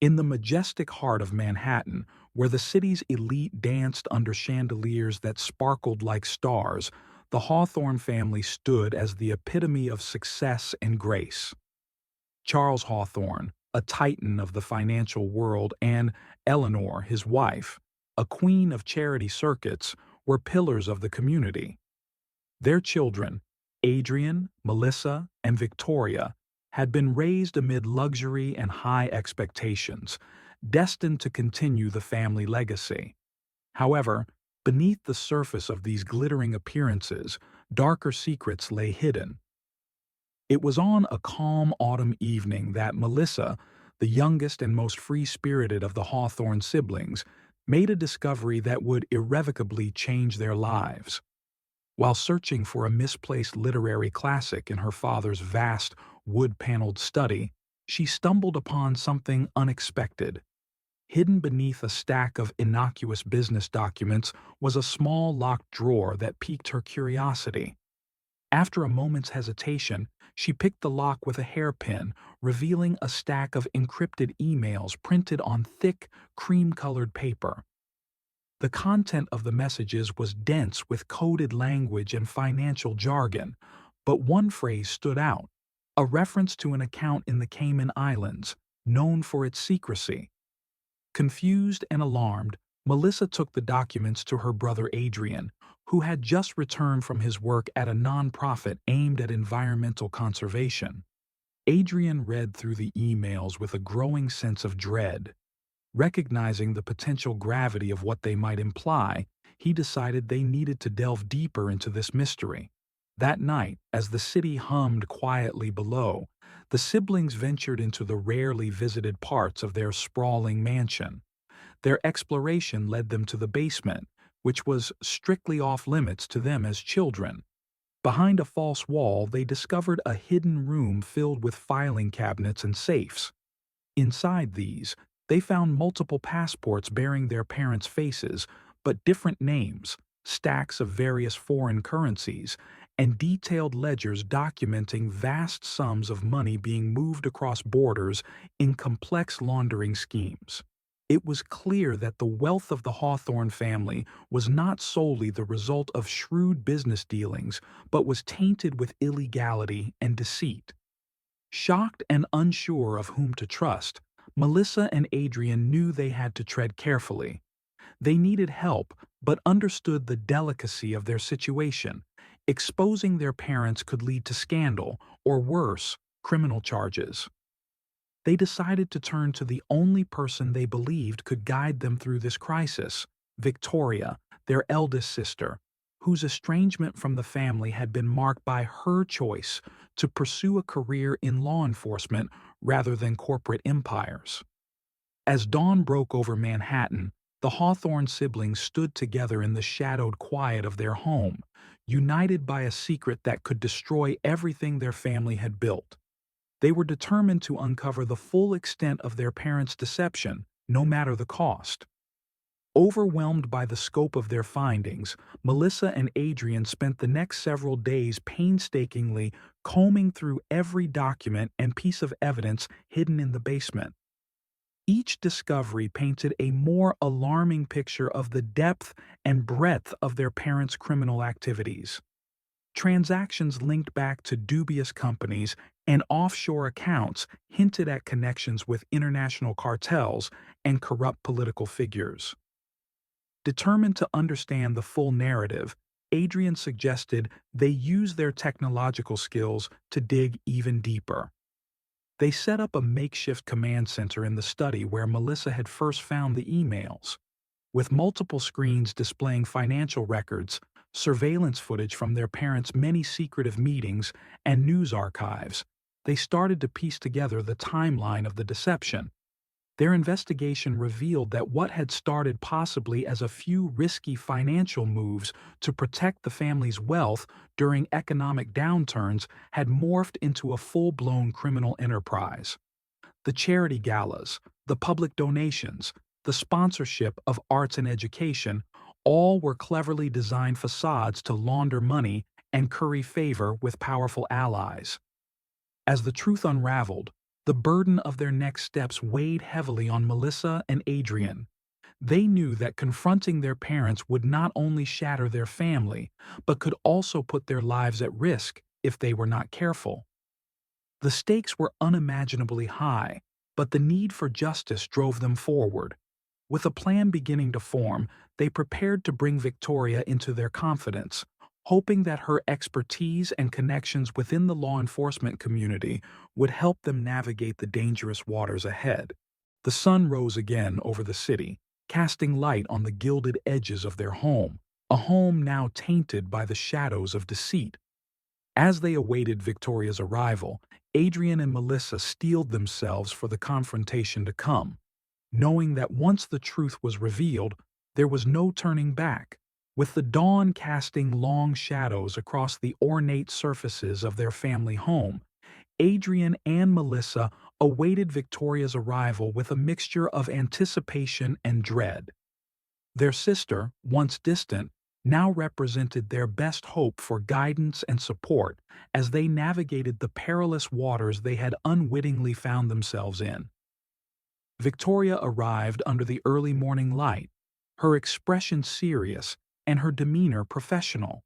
In the majestic heart of Manhattan, where the city's elite danced under chandeliers that sparkled like stars, the Hawthorne family stood as the epitome of success and grace. Charles Hawthorne, a titan of the financial world, and Eleanor, his wife, a queen of charity circuits, were pillars of the community. Their children, Adrian, Melissa, and Victoria, had been raised amid luxury and high expectations, destined to continue the family legacy. However, beneath the surface of these glittering appearances, darker secrets lay hidden. It was on a calm autumn evening that Melissa, the youngest and most free-spirited of the Hawthorne siblings, made a discovery that would irrevocably change their lives. While searching for a misplaced literary classic in her father's vast, wood-paneled study, she stumbled upon something unexpected. Hidden beneath a stack of innocuous business documents was a small locked drawer that piqued her curiosity. After a moment's hesitation, she picked the lock with a hairpin, revealing a stack of encrypted emails printed on thick, cream-colored paper. The content of the messages was dense with coded language and financial jargon, but one phrase stood out, a reference to an account in the Cayman Islands, known for its secrecy. Confused and alarmed, Melissa took the documents to her brother Adrian, who had just returned from his work at a nonprofit aimed at environmental conservation. Adrian read through the emails with a growing sense of dread. Recognizing the potential gravity of what they might imply, he decided they needed to delve deeper into this mystery. That night, as the city hummed quietly below, the siblings ventured into the rarely visited parts of their sprawling mansion. Their exploration led them to the basement, which was strictly off-limits to them as children. Behind a false wall, they discovered a hidden room filled with filing cabinets and safes. Inside these, they found multiple passports bearing their parents' faces, but different names, stacks of various foreign currencies, and detailed ledgers documenting vast sums of money being moved across borders in complex laundering schemes. It was clear that the wealth of the Hawthorne family was not solely the result of shrewd business dealings, but was tainted with illegality and deceit. Shocked and unsure of whom to trust, Melissa and Adrian knew they had to tread carefully. They needed help, but understood the delicacy of their situation. Exposing their parents could lead to scandal, or worse, criminal charges. They decided to turn to the only person they believed could guide them through this crisis, Victoria, their eldest sister, whose estrangement from the family had been marked by her choice to pursue a career in law enforcement rather than corporate empires. As dawn broke over Manhattan, the Hawthorne siblings stood together in the shadowed quiet of their home, united by a secret that could destroy everything their family had built. They were determined to uncover the full extent of their parents' deception, no matter the cost. Overwhelmed by the scope of their findings, Melissa and Adrian spent the next several days painstakingly combing through every document and piece of evidence hidden in the basement. Each discovery painted a more alarming picture of the depth and breadth of their parents' criminal activities. Transactions linked back to dubious companies and offshore accounts hinted at connections with international cartels and corrupt political figures. Determined to understand the full narrative, Adrian suggested they use their technological skills to dig even deeper. They set up a makeshift command center in the study where Melissa had first found the emails. With multiple screens displaying financial records, surveillance footage from their parents' many secretive meetings, and news archives, they started to piece together the timeline of the deception. Their investigation revealed that what had started possibly as a few risky financial moves to protect the family's wealth during economic downturns had morphed into a full-blown criminal enterprise. The charity galas, the public donations, the sponsorship of arts and education, all were cleverly designed facades to launder money and curry favor with powerful allies. As the truth unraveled, The burden of their next steps weighed heavily on Melissa and Adrian. They knew that confronting their parents would not only shatter their family, but could also put their lives at risk if they were not careful. The stakes were unimaginably high, but the need for justice drove them forward. With a plan beginning to form, they prepared to bring Victoria into their confidence, hoping that her expertise and connections within the law enforcement community would help them navigate the dangerous waters ahead. The sun rose again over the city, casting light on the gilded edges of their home, a home now tainted by the shadows of deceit. As they awaited Victoria's arrival, Adrian and Melissa steeled themselves for the confrontation to come, knowing that once the truth was revealed, there was no turning back. With the dawn casting long shadows across the ornate surfaces of their family home, Adrian and Melissa awaited Victoria's arrival with a mixture of anticipation and dread. Their sister, once distant, now represented their best hope for guidance and support as they navigated the perilous waters they had unwittingly found themselves in. Victoria arrived under the early morning light, her expression serious and her demeanor professional.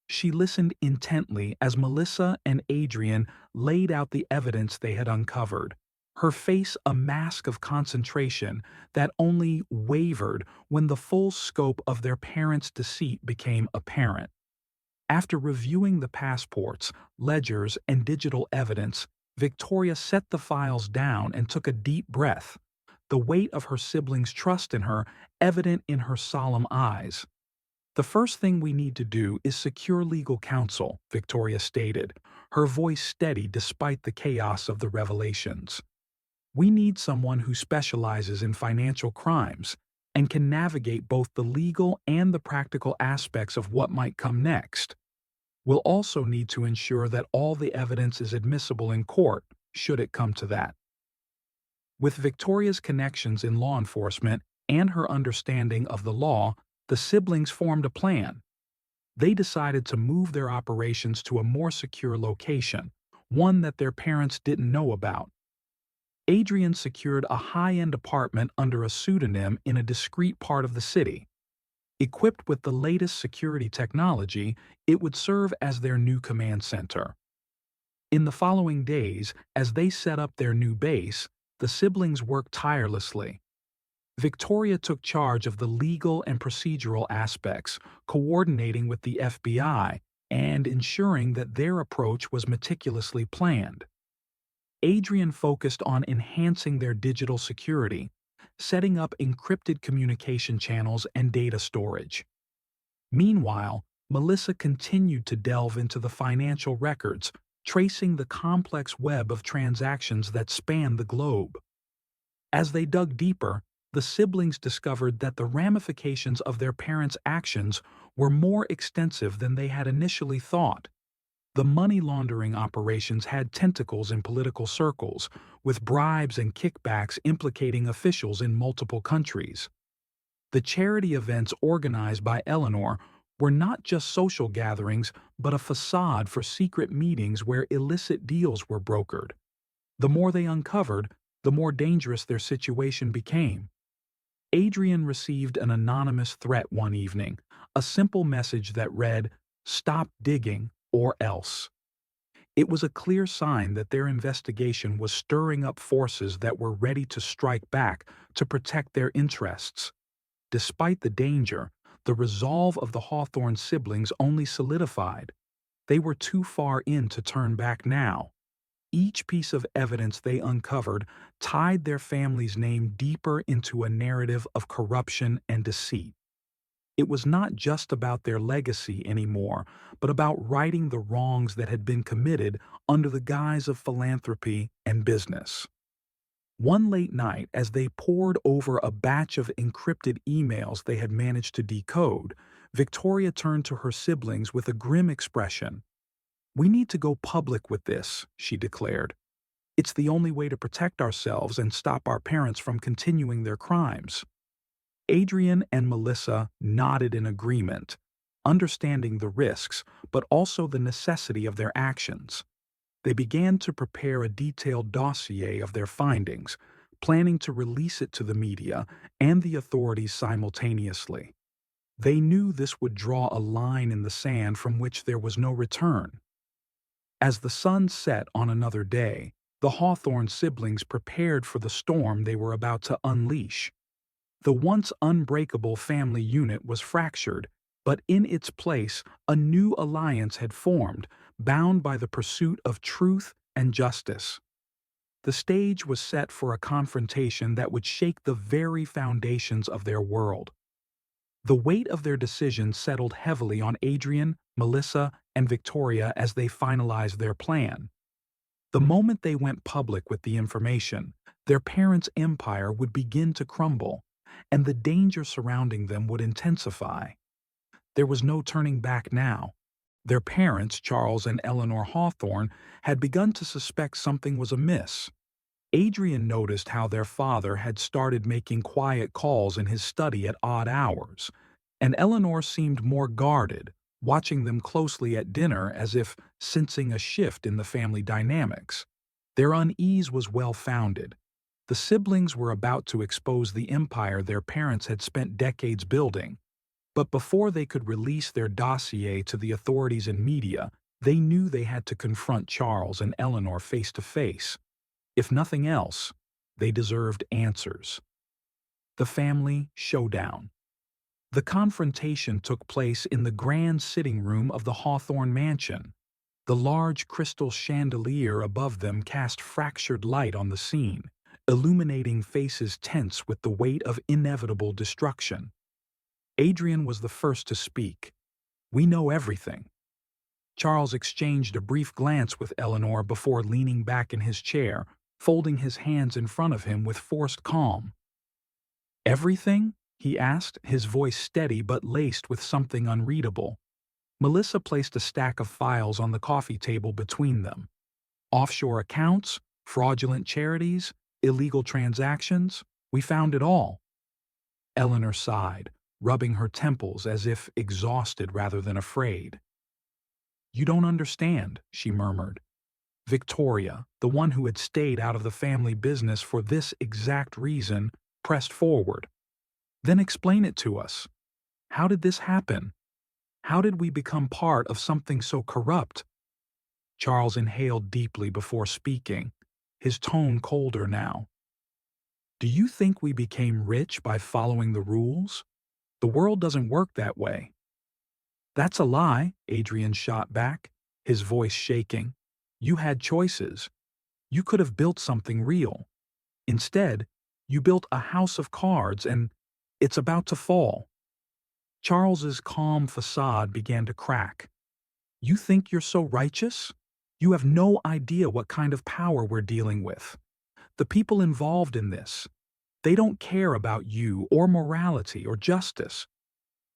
She listened intently as Melissa and Adrian laid out the evidence they had uncovered, her face a mask of concentration that only wavered when the full scope of their parents' deceit became apparent. After reviewing the passports, ledgers, and digital evidence, Victoria set the files down and took a deep breath, the weight of her siblings' trust in her evident in her solemn eyes. "The first thing we need to do is secure legal counsel," Victoria stated, her voice steady despite the chaos of the revelations. "We need someone who specializes in financial crimes and can navigate both the legal and the practical aspects of what might come next. We'll also need to ensure that all the evidence is admissible in court, should it come to that." With Victoria's connections in law enforcement and her understanding of the law, the siblings formed a plan. They decided to move their operations to a more secure location, one that their parents didn't know about. Adrian secured a high-end apartment under a pseudonym in a discreet part of the city. Equipped with the latest security technology, it would serve as their new command center. In the following days, as they set up their new base, the siblings worked tirelessly. Victoria took charge of the legal and procedural aspects, coordinating with the FBI and ensuring that their approach was meticulously planned. Adrian focused on enhancing their digital security, setting up encrypted communication channels and data storage. Meanwhile, Melissa continued to delve into the financial records, tracing the complex web of transactions that spanned the globe. As they dug deeper, the siblings discovered that the ramifications of their parents' actions were more extensive than they had initially thought. The money laundering operations had tentacles in political circles, with bribes and kickbacks implicating officials in multiple countries. The charity events organized by Eleanor were not just social gatherings, but a facade for secret meetings where illicit deals were brokered. The more they uncovered, the more dangerous their situation became. Adrian received an anonymous threat one evening, a simple message that read, "Stop digging or else." It was a clear sign that their investigation was stirring up forces that were ready to strike back to protect their interests. Despite the danger, the resolve of the Hawthorne siblings only solidified. They were too far in to turn back now. Each piece of evidence they uncovered tied their family's name deeper into a narrative of corruption and deceit. It was not just about their legacy anymore, but about righting the wrongs that had been committed under the guise of philanthropy and business. One late night, as they pored over a batch of encrypted emails they had managed to decode, Victoria turned to her siblings with a grim expression. "We need to go public with this," she declared. "It's the only way to protect ourselves and stop our parents from continuing their crimes." Adrian and Melissa nodded in agreement, understanding the risks but also the necessity of their actions. They began to prepare a detailed dossier of their findings, planning to release it to the media and the authorities simultaneously. They knew this would draw a line in the sand from which there was no return. As the sun set on another day, the Hawthorne siblings prepared for the storm they were about to unleash. The once unbreakable family unit was fractured, but in its place a new alliance had formed, bound by the pursuit of truth and justice. The stage was set for a confrontation that would shake the very foundations of their world. The weight of their decision settled heavily on Adrian, Melissa, and Victoria as they finalized their plan. The moment they went public with the information, their parents' empire would begin to crumble, and the danger surrounding them would intensify. There was no turning back now. Their parents, Charles and Eleanor Hawthorne, had begun to suspect something was amiss. Adrian noticed how their father had started making quiet calls in his study at odd hours, and Eleanor seemed more guarded, watching them closely at dinner as if sensing a shift in the family dynamics. Their unease was well-founded. The siblings were about to expose the empire their parents had spent decades building, but before they could release their dossier to the authorities and media, they knew they had to confront Charles and Eleanor face to face. If nothing else, they deserved answers. The family showdown. The confrontation took place in the grand sitting room of the Hawthorne mansion. The large crystal chandelier above them cast fractured light on the scene, illuminating faces tense with the weight of inevitable destruction. Adrian was the first to speak. "We know everything." Charles exchanged a brief glance with Eleanor before leaning back in his chair, folding his hands in front of him with forced calm. "Everything?" he asked, his voice steady but laced with something unreadable. Melissa placed a stack of files on the coffee table between them. Offshore accounts, fraudulent charities, illegal transactions, we found it all. Eleanor sighed, rubbing her temples as if exhausted rather than afraid. "You don't understand," she murmured. Victoria, the one who had stayed out of the family business for this exact reason, pressed forward. "Then explain it to us. How did this happen? How did we become part of something so corrupt?" Charles inhaled deeply before speaking, his tone colder now. "Do you think we became rich by following the rules? The world doesn't work that way." "That's a lie," Adrian shot back, his voice shaking. "You had choices. You could have built something real. Instead, you built a house of cards and it's about to fall." Charles's calm facade began to crack. "You think you're so righteous? You have no idea what kind of power we're dealing with. The people involved in this, they don't care about you or morality or justice.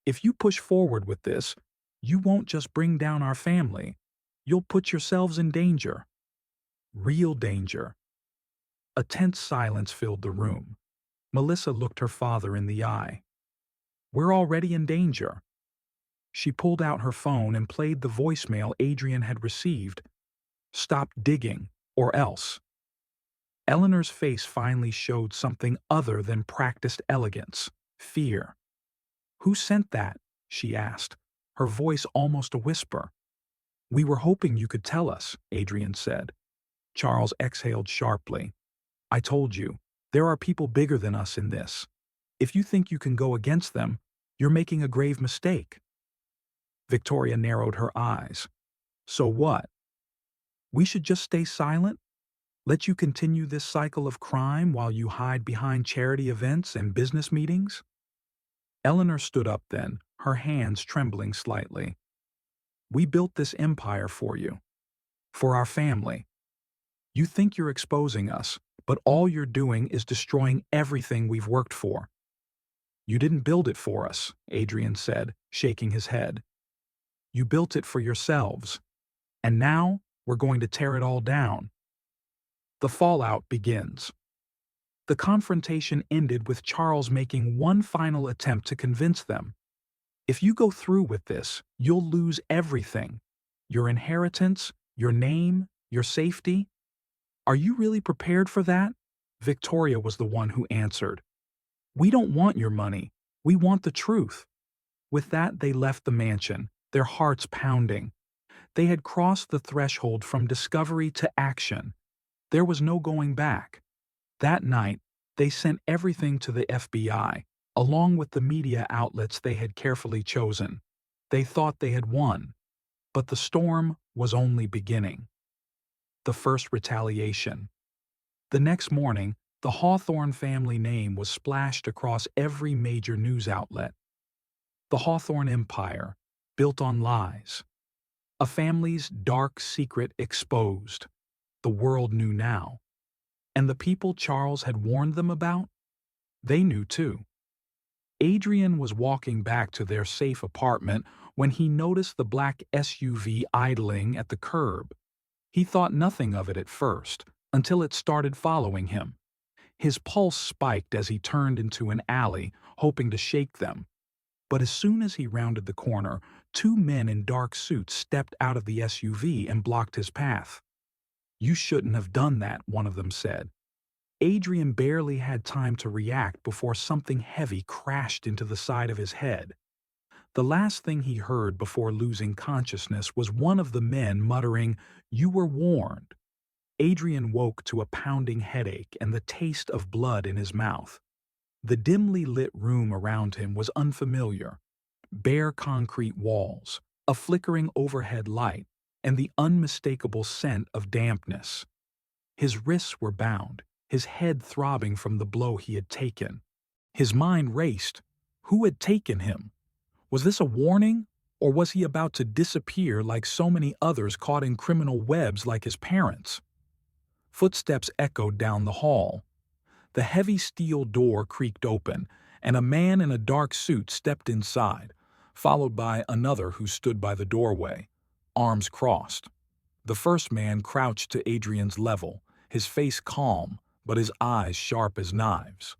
If you push forward with this, you won't just bring down our family. You'll put yourselves in danger. Real danger." A tense silence filled the room. Melissa looked her father in the eye. "We're already in danger." She pulled out her phone and played the voicemail Adrian had received. "Stop digging, or else." Eleanor's face finally showed something other than practiced elegance, fear. "Who sent that?" she asked, her voice almost a whisper. "We were hoping you could tell us," Adrian said. Charles exhaled sharply. "I told you, there are people bigger than us in this. If you think you can go against them, you're making a grave mistake." Victoria narrowed her eyes. "So what? We should just stay silent? Let you continue this cycle of crime while you hide behind charity events and business meetings?" Eleanor stood up then, her hands trembling slightly. "We built this empire for you. For our family. You think you're exposing us, but all you're doing is destroying everything we've worked for." "You didn't build it for us," Adrian said, shaking his head. "You built it for yourselves. And now we're going to tear it all down." The fallout begins. The confrontation ended with Charles making one final attempt to convince them. "If you go through with this, you'll lose everything. Your inheritance, your name, Your safety? Are you really prepared for that? Victoria was the one who answered. We don't want your money. We want the truth. With that, they left the mansion, their hearts pounding. They had crossed the threshold from discovery to action. There was no going back. That night, they sent everything to the FBI, along with the media outlets they had carefully chosen. They thought they had won, but the storm was only beginning. The first retaliation. The next morning, the Hawthorne family name was splashed across every major news outlet. The Hawthorne Empire, built on lies. A family's dark secret exposed. The world knew now. And the people Charles had warned them about? They knew too. Adrian was walking back to their safe apartment when he noticed the black SUV idling at the curb. He thought nothing of it at first, until it started following him. His pulse spiked as he turned into an alley, hoping to shake them. But as soon as he rounded the corner, two men in dark suits stepped out of the SUV and blocked his path. You shouldn't have done that, one of them said. Adrian barely had time to react before something heavy crashed into the side of his head. The last thing he heard before losing consciousness was one of the men muttering, "You were warned." Adrian woke to a pounding headache and the taste of blood in his mouth. The dimly lit room around him was unfamiliar. Bare concrete walls, a flickering overhead light, and the unmistakable scent of dampness. His wrists were bound, his head throbbing from the blow he had taken. His mind raced. Who had taken him? Was this a warning, or was he about to disappear like so many others caught in criminal webs like his parents? Footsteps echoed down the hall. The heavy steel door creaked open, and a man in a dark suit stepped inside, followed by another who stood by the doorway, arms crossed. The first man crouched to Adrian's level, his face calm, but his eyes sharp as knives.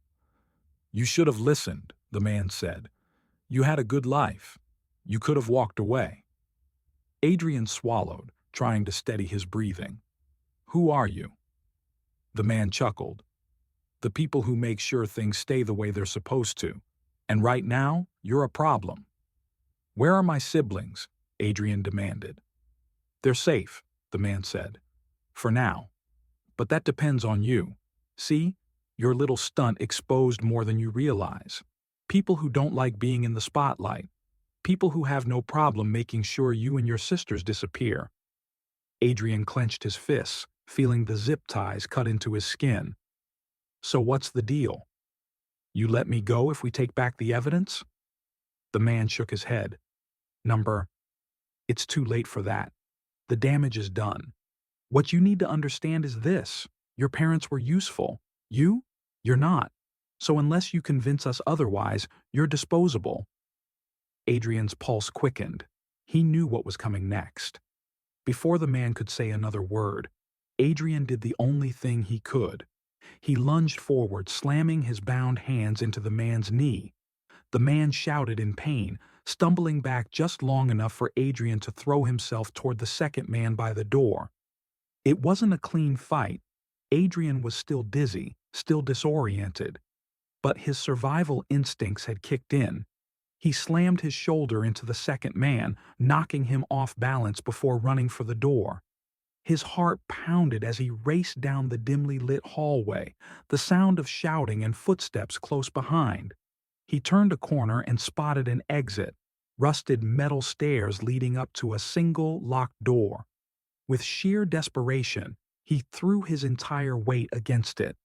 "You should have listened," the man said. "You had a good life. You could have walked away." Adrian swallowed, trying to steady his breathing. "Who are you?" The man chuckled. "The people who make sure things stay the way they're supposed to. And right now, you're a problem." "Where are my siblings?" Adrian demanded. "They're safe," the man said. "For now. But that depends on you. See, your little stunt exposed more than you realize. People who don't like being in the spotlight. People who have no problem making sure you and your sisters disappear." Adrian clenched his fists, feeling the zip ties cut into his skin. "So what's the deal? You let me go if we take back the evidence?" The man shook his head. It's too late for that. The damage is done. What you need to understand is this. Your parents were useful. You're not. So unless you convince us otherwise, you're disposable." Adrian's pulse quickened. He knew what was coming next. Before the man could say another word, Adrian did the only thing he could. He lunged forward, slamming his bound hands into the man's knee. The man shouted in pain, stumbling back just long enough for Adrian to throw himself toward the second man by the door. It wasn't a clean fight. Adrian was still dizzy, still disoriented. But his survival instincts had kicked in. He slammed his shoulder into the second man, knocking him off balance before running for the door. His heart pounded as he raced down the dimly lit hallway, the sound of shouting and footsteps close behind. He turned a corner and spotted an exit, rusted metal stairs leading up to a single locked door. With sheer desperation, he threw his entire weight against it.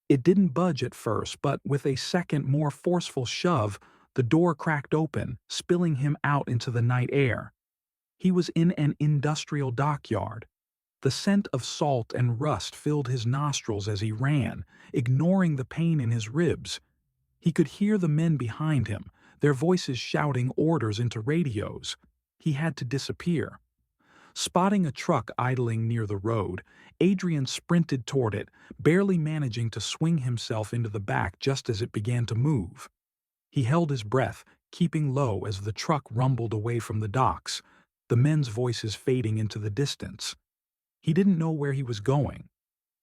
It didn't budge at first, but with a second, more forceful shove, the door cracked open, spilling him out into the night air. He was in an industrial dockyard. The scent of salt and rust filled his nostrils as he ran, ignoring the pain in his ribs. He could hear the men behind him, their voices shouting orders into radios. He had to disappear. Spotting a truck idling near the road, Adrian sprinted toward it, barely managing to swing himself into the back just as it began to move. He held his breath, keeping low as the truck rumbled away from the docks, the men's voices fading into the distance. He didn't know where he was going.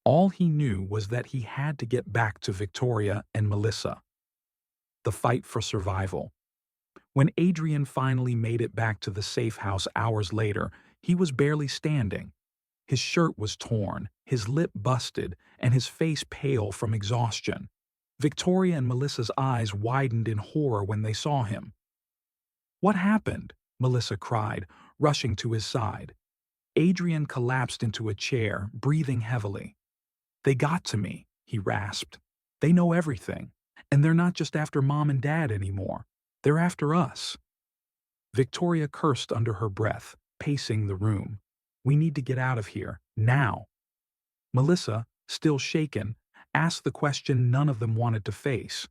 All he knew was that he had to get back to Victoria and Melissa. The fight for survival. When Adrian finally made it back to the safe house hours later, he was barely standing. His shirt was torn, his lip busted, and his face pale from exhaustion. Victoria and Melissa's eyes widened in horror when they saw him. "What happened?" Melissa cried, rushing to his side. Adrian collapsed into a chair, breathing heavily. "They got to me," he rasped. "They know everything, and they're not just after Mom and Dad anymore. They're after us." Victoria cursed under her breath, pacing the room. "We need to get out of here, now." Melissa, still shaken, asked the question none of them wanted to face.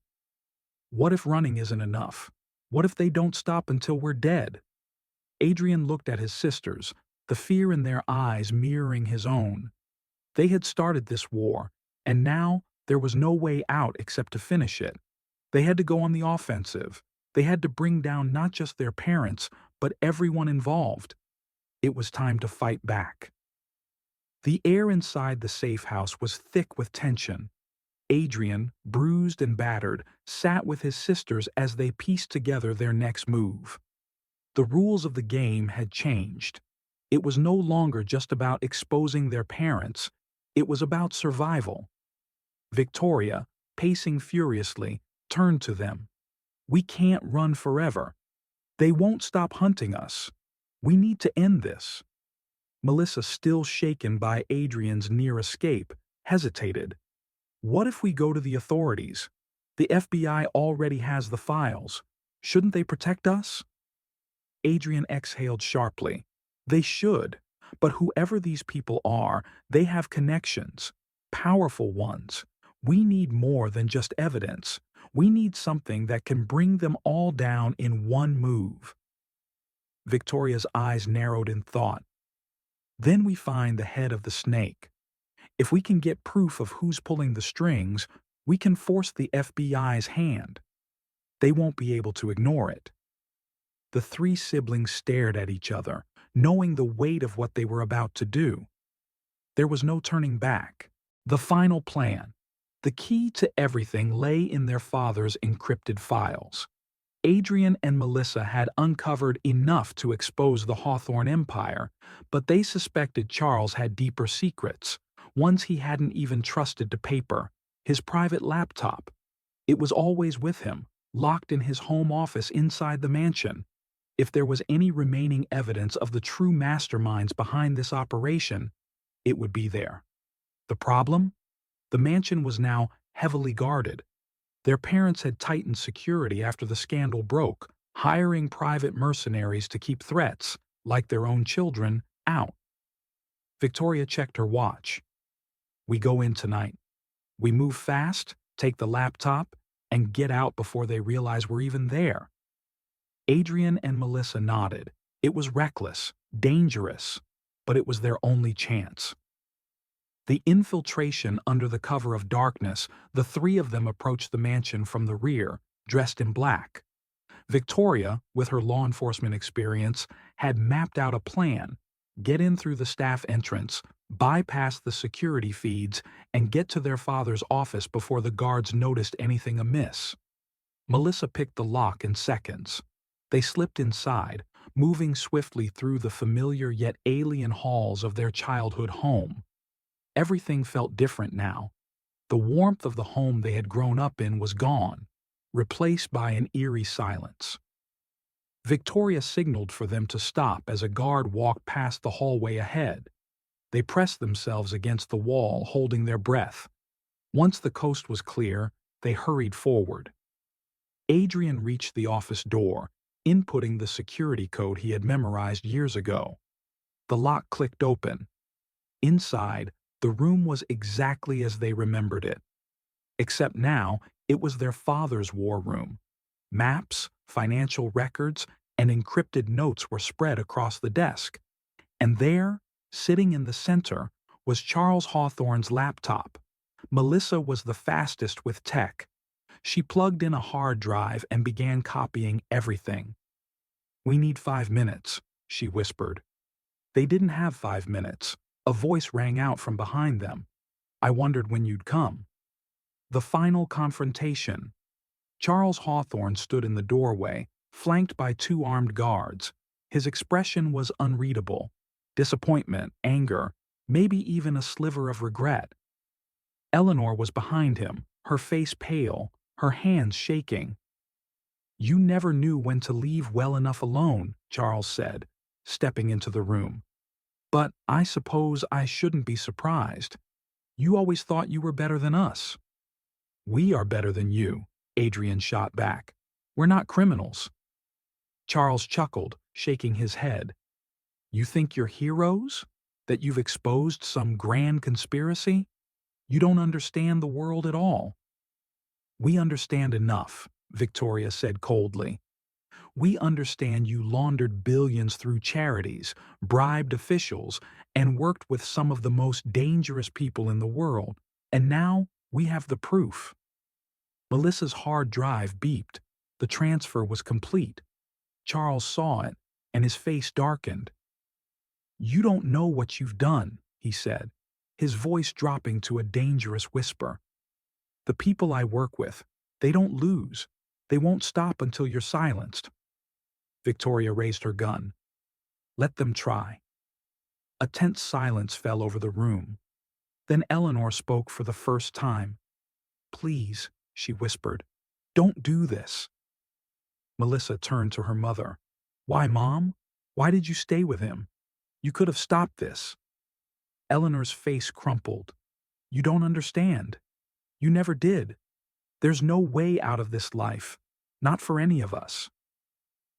"What if running isn't enough? What if they don't stop until we're dead?" Adrian looked at his sisters, the fear in their eyes mirroring his own. They had started this war, and now there was no way out except to finish it. They had to go on the offensive. They had to bring down not just their parents, but everyone involved. It was time to fight back. The air inside the safe house was thick with tension. Adrian, bruised and battered, sat with his sisters as they pieced together their next move. The rules of the game had changed. It was no longer just about exposing their parents. It was about survival. Victoria, pacing furiously, turned to them. "We can't run forever. They won't stop hunting us. We need to end this." Melissa, still shaken by Adrian's near escape, hesitated. "What if we go to the authorities? The FBI already has the files. Shouldn't they protect us?" Adrian exhaled sharply. "They should, but whoever these people are, they have connections, powerful ones. We need more than just evidence. We need something that can bring them all down in one move." Victoria's eyes narrowed in thought. "Then we find the head of the snake. If we can get proof of who's pulling the strings, we can force the FBI's hand. They won't be able to ignore it." The three siblings stared at each other, knowing the weight of what they were about to do. There was no turning back. The final plan. The key to everything lay in their father's encrypted files. Adrian and Melissa had uncovered enough to expose the Hawthorne empire, but they suspected Charles had deeper secrets, ones he hadn't even trusted to paper. His private laptop. It was always with him, locked in his home office inside the mansion. If there was any remaining evidence of the true masterminds behind this operation, it would be there. The problem? The mansion was now heavily guarded. Their parents had tightened security after the scandal broke, hiring private mercenaries to keep threats, like their own children, out. Victoria checked her watch. "We go in tonight. We move fast, take the laptop, and get out before they realize we're even there." Adrian and Melissa nodded. It was reckless, dangerous, but it was their only chance. The infiltration under the cover of darkness, the three of them approached the mansion from the rear, dressed in black. Victoria, with her law enforcement experience, had mapped out a plan: get in through the staff entrance, bypass the security feeds, and get to their father's office before the guards noticed anything amiss. Melissa picked the lock in seconds. They slipped inside, moving swiftly through the familiar yet alien halls of their childhood home. Everything felt different now. The warmth of the home they had grown up in was gone, replaced by an eerie silence. Victoria signaled for them to stop as a guard walked past the hallway ahead. They pressed themselves against the wall, holding their breath. Once the coast was clear, they hurried forward. Adrian reached the office door, inputting the security code he had memorized years ago. The lock clicked open. Inside, the room was exactly as they remembered it. Except now, it was their father's war room. Maps, financial records, and encrypted notes were spread across the desk. And there, sitting in the center, was Charles Hawthorne's laptop. Melissa was the fastest with tech. She plugged in a hard drive and began copying everything. "We need 5 minutes," she whispered. They didn't have 5 minutes, A voice rang out from behind them. I wondered when you'd come. The final confrontation. Charles Hawthorne stood in the doorway, flanked by two armed guards. His expression was unreadable. Disappointment, anger, maybe even a sliver of regret. Eleanor was behind him, her face pale, her hands shaking. You never knew when to leave well enough alone, Charles said, stepping into the room. But I suppose I shouldn't be surprised. You always thought you were better than us. We are better than you, Adrian shot back. We're not criminals. Charles chuckled, shaking his head. You think you're heroes? That you've exposed some grand conspiracy? You don't understand the world at all. We understand enough, Victoria said coldly. We understand you laundered billions through charities, bribed officials, and worked with some of the most dangerous people in the world. And now we have the proof. Melissa's hard drive beeped. The transfer was complete. Charles saw it, and his face darkened. You don't know what you've done, he said, his voice dropping to a dangerous whisper. The people I work with, they don't lose. They won't stop until you're silenced. Victoria raised her gun. Let them try. A tense silence fell over the room. Then Eleanor spoke for the first time. Please, she whispered, don't do this. Melissa turned to her mother. Why, Mom? Why did you stay with him? You could have stopped this. Eleanor's face crumpled. You don't understand. You never did. There's no way out of this life. Not for any of us.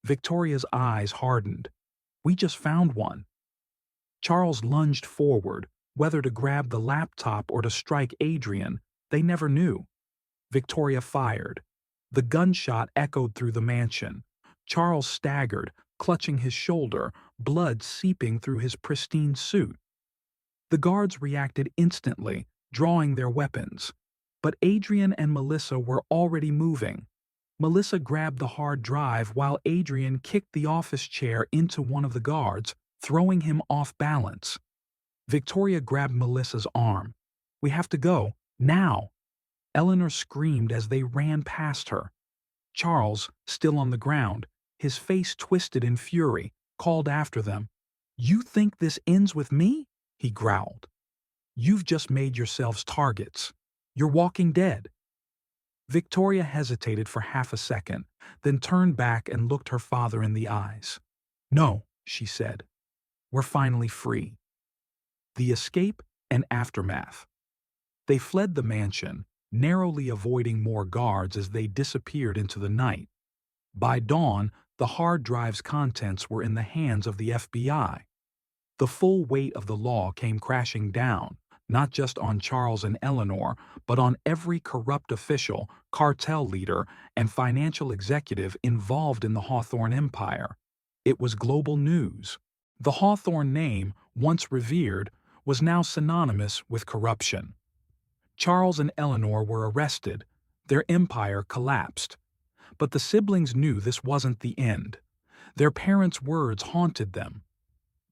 Victoria's eyes hardened. We just found one. Charles lunged forward, whether to grab the laptop or to strike Adrian, they never knew. Victoria fired. The gunshot echoed through the mansion. Charles staggered, clutching his shoulder, blood seeping through his pristine suit. The guards reacted instantly, drawing their weapons. But Adrian and Melissa were already moving. Melissa grabbed the hard drive while Adrian kicked the office chair into one of the guards, throwing him off balance. Victoria grabbed Melissa's arm. We have to go, now! Eleanor screamed as they ran past her. Charles, still on the ground, his face twisted in fury, called after them. You think this ends with me? He growled. You've just made yourselves targets. You're walking dead. Victoria hesitated for half a second, then turned back and looked her father in the eyes. No, she said. We're finally free. The escape and aftermath. They fled the mansion, narrowly avoiding more guards as they disappeared into the night. By dawn, the hard drive's contents were in the hands of the FBI. The full weight of the law came crashing down, not just on Charles and Eleanor, but on every corrupt official, cartel leader, and financial executive involved in the Hawthorne empire. It was global news. The Hawthorne name, once revered, was now synonymous with corruption. Charles and Eleanor were arrested. Their empire collapsed. But the siblings knew this wasn't the end. Their parents' words haunted them.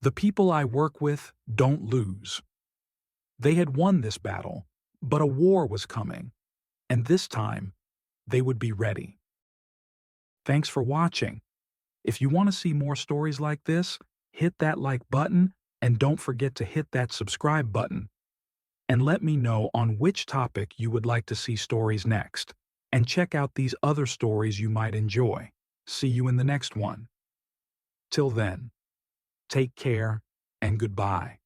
The people I work with don't lose. They had won this battle, but a war was coming, and this time, they would be ready. Thanks for watching. If you want to see more stories like this, hit that like button and don't forget to hit that subscribe button. And let me know on which topic you would like to see stories next. And check out these other stories you might enjoy. See you in the next one. Till then, take care and goodbye.